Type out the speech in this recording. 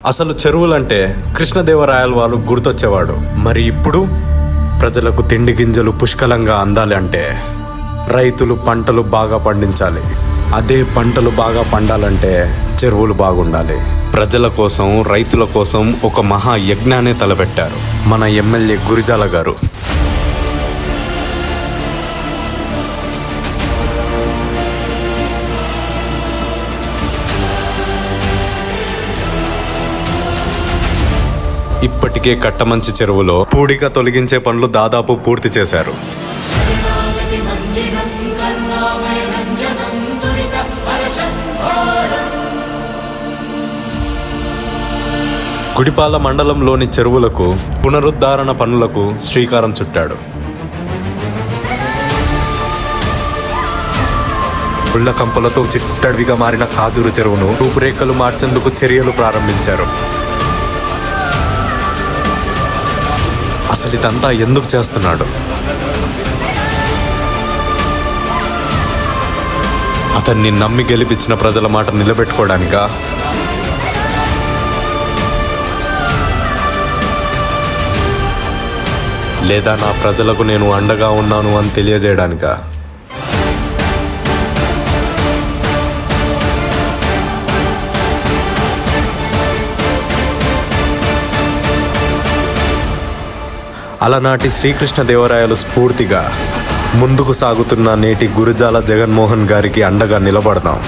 అసలు చెరువులంటే కృష్ణదేవరాయల వాళ్ళు గుర్తొచ్చేవాడు. మరి ఇప్పుడు ప్రజలకు తిండి గింజలు పుష్కలంగా అందాలి అంటే రైతులు పంటలు బాగా పండించాలి. అదే పంటలు బాగా పండాలంటే చెరువులు బాగుండాలి. ప్రజల కోసం, రైతుల కోసం ఒక మహా యజ్ఞాన్ని తలపెట్టారు మన ఎమ్మెల్యే గురిజాల గారు. ఇప్పటికే కట్టమంచి చెరువులో పూడిక తొలగించే పనులు దాదాపు పూర్తి చేశారు. గుడిపాల మండలంలోని చెరువులకు పునరుద్ధరణ పనులకు శ్రీకారం చుట్టాడు. పుల్ల కంపలతో చిట్టడివిగా మారిన కాజూరు చెరువును రూపురేఖలు మార్చేందుకు చర్యలు ప్రారంభించారు. అసలు ఇదంతా ఎందుకు చేస్తున్నాడు? అతన్ని నమ్మి గెలిపించిన ప్రజల మాట నిలబెట్టుకోవడానికా? లేదా నా ప్రజలకు నేను అండగా ఉన్నాను అని తెలియజేయడానికా? అలనాటి శ్రీకృష్ణదేవరాయలు స్ఫూర్తిగా ముందుకు సాగుతున్న నేటి గురిజాల జగన్మోహన్ గారికి అండగా నిలబడదాం.